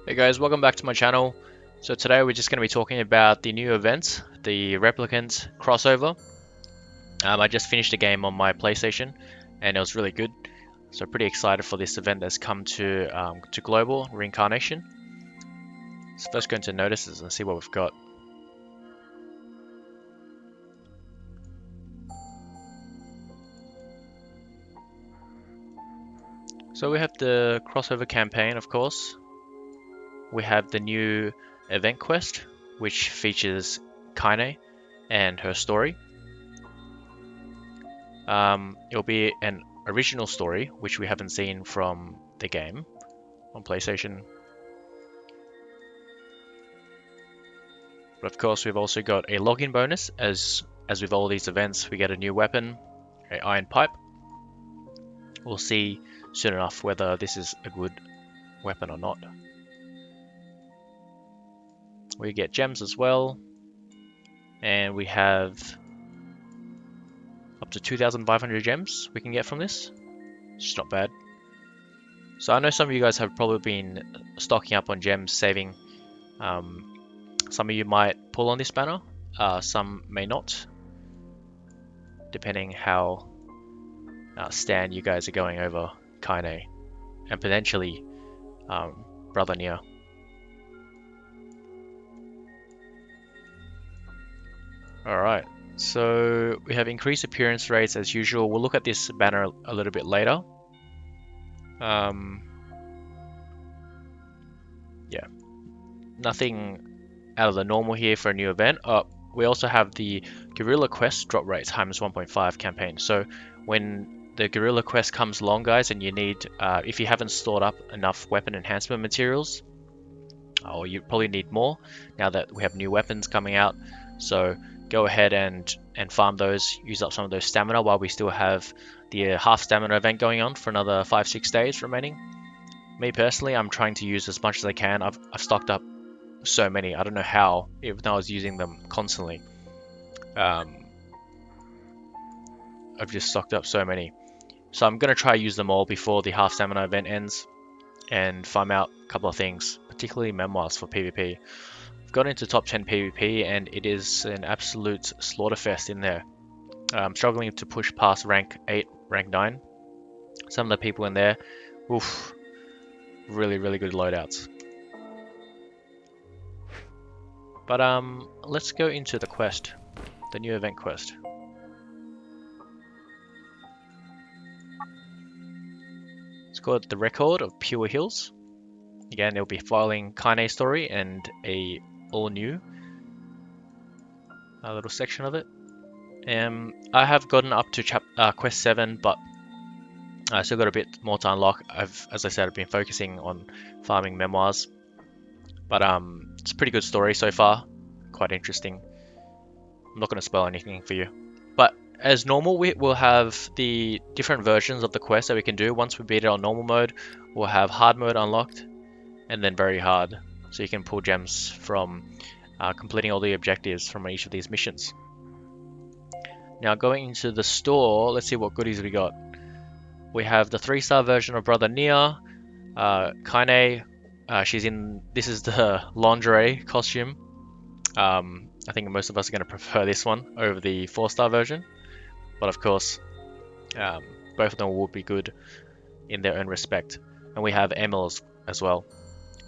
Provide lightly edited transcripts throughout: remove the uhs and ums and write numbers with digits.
Hey guys, welcome back to my channel. So today we're just going to be talking about the new event, the Replicant crossover. I just finished a game on my PlayStation and it was really good. So pretty excited for this event that's come to global, Reincarnation. So first go into notices and see what we've got. So we have the crossover campaign, of course. We have the new event quest, which features Kaine and her story. It'll be an original story, which we haven't seen from the game on PlayStation. But of course, we've also got a login bonus, as with all these events, we get a new weapon, an iron pipe. We'll see soon enough whether this is a good weapon or not. We get gems as well, and we have up to 2,500 gems we can get from this. It's not bad. So I know some of you guys have probably been stocking up on gems, saving. Some of you might pull on this banner, some may not, depending how stan you guys are going over Kaine and potentially Brother Nier. Alright, so we have increased appearance rates as usual. We'll look at this banner a little bit later. Yeah, nothing out of the normal here for a new event. We also have the Guerrilla Quest drop rate times 1.5 campaign. So when the Guerrilla Quest comes along, guys, and you need, if you haven't stored up enough weapon enhancement materials, or you probably need more now that we have new weapons coming out. So go ahead and farm those, use up some of those stamina while we still have the half stamina event going on for another 5-6 days remaining. Me personally, I'm trying to use as much as I can. I've stocked up so many. I don't know how, even though I was using them constantly. I've just stocked up so many. So I'm going to try use them all before the half stamina event ends and farm out a couple of things, particularly memoirs for PvP. I've got into top 10 PvP and it is an absolute slaughterfest in there. I'm struggling to push past rank 8, rank 9. Some of the people in there, oof, really good loadouts. But let's go into the quest, the new event quest. It's called The Record of Pure Hills. Again, it'll be following Kaine's story and a all new little section of it. I have gotten up to quest 7, but I still got a bit more to unlock. As I said, I've been focusing on farming memoirs, but it's a pretty good story so far, quite interesting. I'm not going to spoil anything for you, but as normal, we'll have the different versions of the quest that we can do. Once we beat it on normal mode, we'll have hard mode unlocked, and then very hard, so you can pull gems from completing all the objectives from each of these missions. Now going into the store, let's see what goodies we got. We have the 3-star version of Brother Nier, Kaine. This is the lingerie costume. I think most of us are going to prefer this one over the 4-star version, but of course, both of them will be good in their own respect. And we have Emils as well,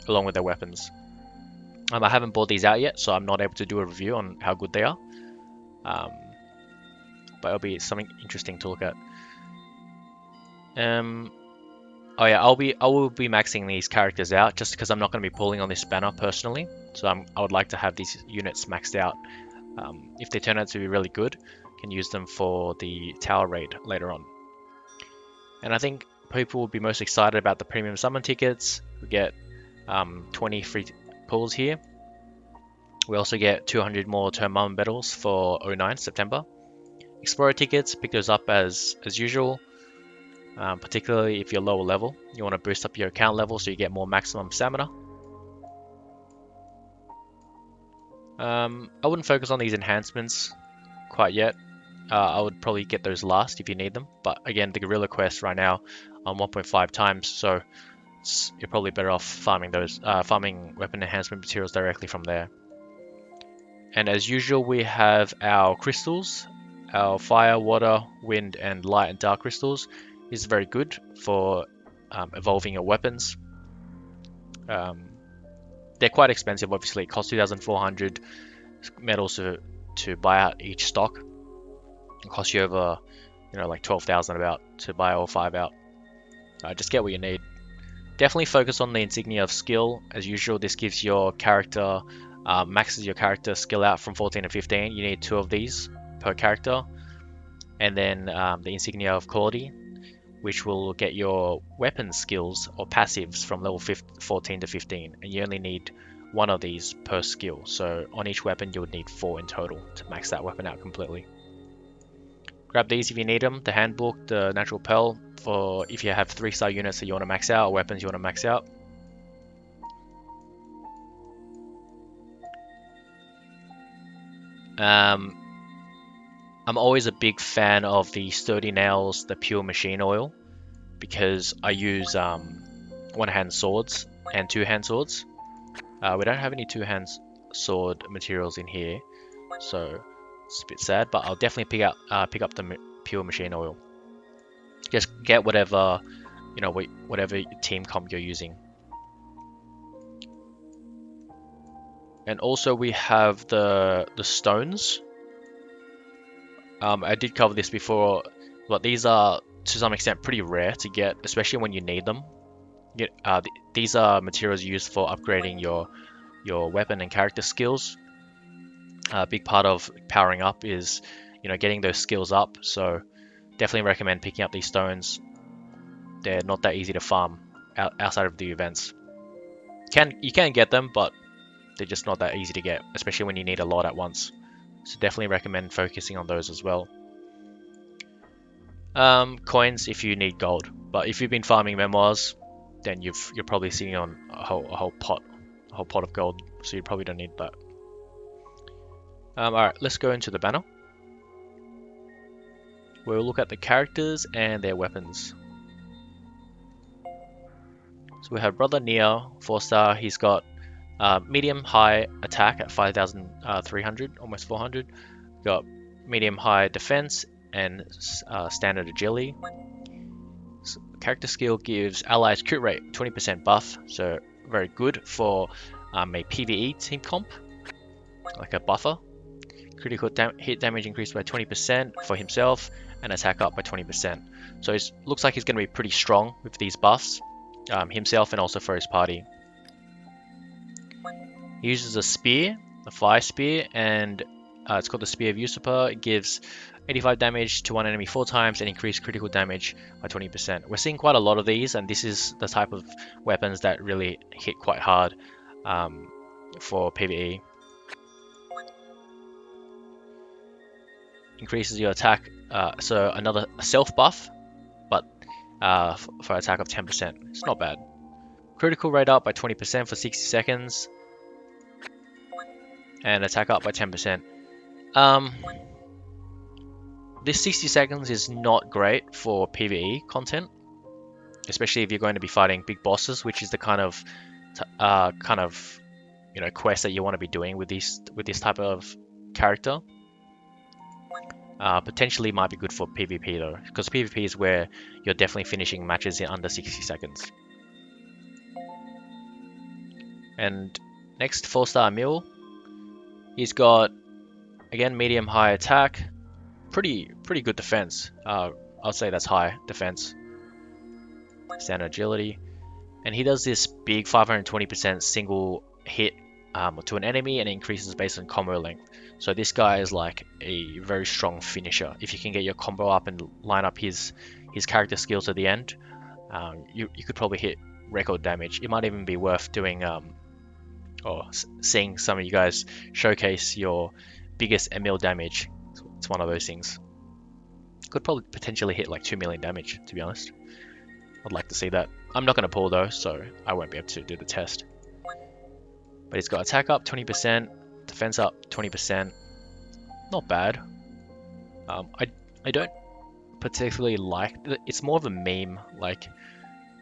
along with their weapons. I haven't bought these out yet, so I'm not able to do a review on how good they are. But it'll be something interesting to look at. Oh yeah, I will be maxing these characters out just because I'm not going to be pulling on this banner personally. So I would like to have these units maxed out. If they turn out to be really good, I can use them for the tower raid later on. And I think people will be most excited about the premium summon tickets. We get 20 free pulls here. We also get 200 more Termum medals for 09 September. Explorer tickets, pick those up as usual. Particularly if you're lower level, you want to boost up your account level so you get more maximum stamina. I wouldn't focus on these enhancements quite yet. I would probably get those last if you need them. But again, the Guerrilla Quest right now on 1.5 times, so you're probably better off farming farming weapon enhancement materials directly from there. And as usual, we have our crystals, our fire, water, wind, and light and dark crystals. Is very good for evolving your weapons. They're quite expensive, obviously. It costs 2,400 metals to buy out each stock. It costs you over, like 12,000 about to buy all 5 out. Just get what you need. Definitely focus on the insignia of skill. As usual, this gives your character, maxes your character skill out from 14 to 15. You need 2 of these per character. And then the insignia of quality, which will get your weapon skills or passives from level 14 to 15. And you only need 1 of these per skill. So on each weapon, you would need 4 in total to max that weapon out completely. Grab these if you need them. The handbook, the natural pearl, for if you have 3-star units that you want to max out, or weapons you want to max out. I'm always a big fan of the Sturdy Nails, the pure machine oil, because I use 1-hand swords and 2-hand swords. We don't have any 2-hand sword materials in here, so it's a bit sad, but I'll definitely pick up the pure machine oil. Just get whatever, whatever team comp you're using. And also we have the stones. I did cover this before, but these are to some extent pretty rare to get, especially when you need them. These are materials used for upgrading your weapon and character skills. A big part of powering up is, getting those skills up. So definitely recommend picking up these stones. They're not that easy to farm outside of the events. You can get them, but they're just not that easy to get, especially when you need a lot at once. So definitely recommend focusing on those as well. Coins if you need gold, but if you've been farming memoirs, then you're probably sitting on a whole pot of gold, so you probably don't need that. Alright, let's go into the banner. We'll look at the characters and their weapons. So we have Brother Nier, 4-star. He's got medium high attack at 5,300, almost 400. Got medium high defense and standard agility. So character skill gives allies crit rate 20% buff, so very good for a PvE team comp, like a buffer. Critical hit damage increased by 20% for himself and attack up by 20%. So it looks like he's going to be pretty strong with these buffs, himself and also for his party. He uses a spear, a fire spear, and it's called the Spear of Usurper. It gives 85 damage to one enemy 4 times and increased critical damage by 20%. We're seeing quite a lot of these, and this is the type of weapons that really hit quite hard for PvE. Increases your attack, so another self buff, but for attack of 10%. It's not bad. Critical rate up by 20% for 60 seconds. And attack up by 10%. This 60 seconds is not great for PvE content, especially if you're going to be fighting big bosses, which is the kind of quest that you want to be doing with this type of character. Potentially might be good for PvP though, because PvP is where you're definitely finishing matches in under 60 seconds. And next, 4-star Emil. He's got, again, medium high attack, pretty good defense. I'll say that's high defense. Standard agility, and he does this big 520% single hit to an enemy, and it increases based on combo length. So this guy is like a very strong finisher. If you can get your combo up and line up his character skills at the end, you could probably hit record damage. It might even be worth doing or seeing some of you guys showcase your biggest Emil damage. It's one of those things. Could probably potentially hit like 2 million damage, to be honest. I'd like to see that. I'm not going to pull though, so I won't be able to do the test. But he's got attack up 20%, defense up 20%. Not bad. I don't particularly like. It's more of a meme, like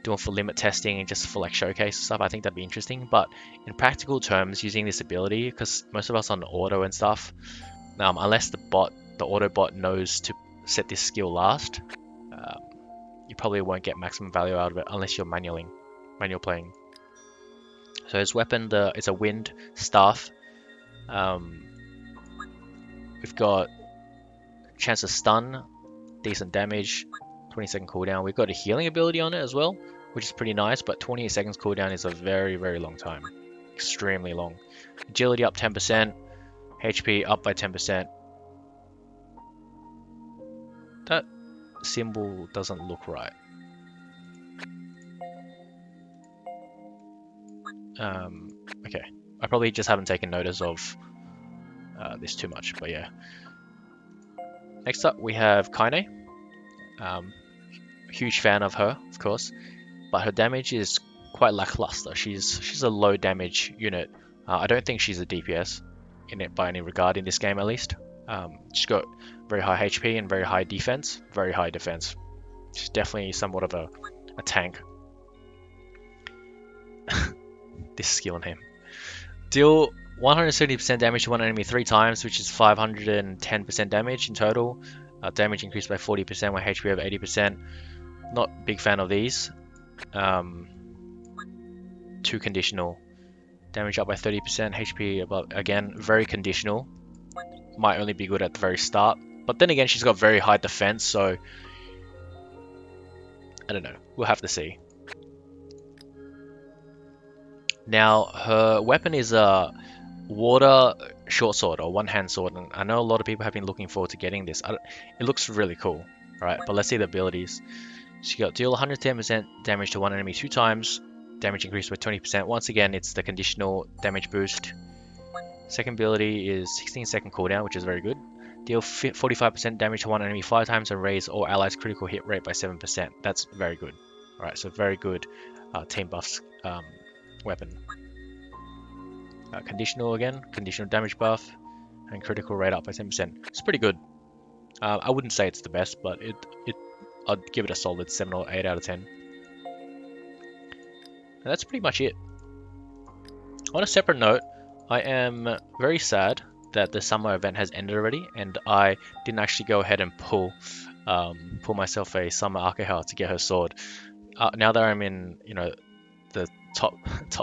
doing for limit testing and just for like showcase stuff, I think that'd be interesting. But in practical terms, using this ability, because most of us on auto and stuff, unless the auto bot knows to set this skill last, you probably won't get maximum value out of it unless you're manual playing. So his weapon, it's a wind staff. We've got chance to stun, decent damage, 20-second cooldown. We've got a healing ability on it as well, which is pretty nice, but 28 seconds cooldown is a very, very long time. Extremely long. Agility up 10%, HP up by 10%. That symbol doesn't look right. Okay, I probably just haven't taken notice of this too much, but yeah. Next up, we have Kaine. Huge fan of her, of course, but her damage is quite lackluster. She's a low damage unit. I don't think she's a DPS in it by any regard in this game, at least. She's got very high HP and very high defense. Very high defense. She's definitely somewhat of a tank. This skill name. Deal 170% damage to one enemy 3 times, which is 510% damage in total. Damage increased by 40% when HP over 80%. Not big fan of these. Too conditional. Damage up by 30%, HP above, again, very conditional. Might only be good at the very start. But then again, she's got very high defense, so I don't know. We'll have to see. Now, her weapon is a water short sword or one-hand sword, and I know a lot of people have been looking forward to getting this. It looks really cool, right? But let's see the abilities. She got deal 110% damage to one enemy 2 times, damage increased by 20%. Once again, it's the conditional damage boost. Second ability is 16-second cooldown, which is very good. Deal 45% damage to one enemy 5 times and raise all allies' critical hit rate by 7%. That's very good. Alright, so very good team buffs weapon. Conditional again, conditional damage buff, and critical rate up by 10%. It's pretty good. I wouldn't say it's the best, but I'd give it a solid 7 or 8 out of 10. And that's pretty much it. On a separate note, I am very sad that the summer event has ended already, and I didn't actually go ahead and pull myself a summer Akaha to get her sword. Now that I'm in, the top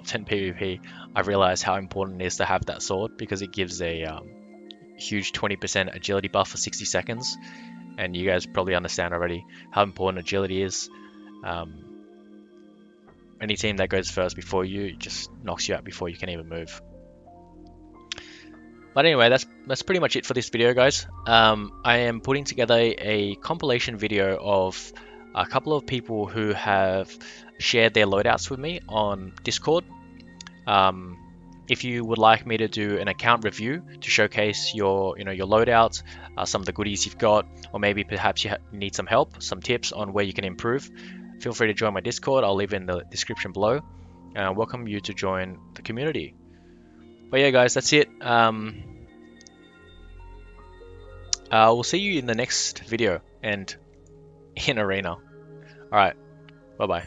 10 PvP, I've realized how important it is to have that sword, because it gives a huge 20% agility buff for 60 seconds, and you guys probably understand already how important agility is. Any team that goes first before you just knocks you out before you can even move. But anyway, that's pretty much it for this video, guys. I am putting together a compilation video of a couple of people who have shared their loadouts with me on Discord. If you would like me to do an account review to showcase your loadouts, some of the goodies you've got, or maybe perhaps you need some help, some tips on where you can improve, feel free to join my Discord. I'll leave it in the description below. Welcome you to join the community. But yeah, guys, that's it. We'll see you in the next video and in Arena. Alright, bye-bye.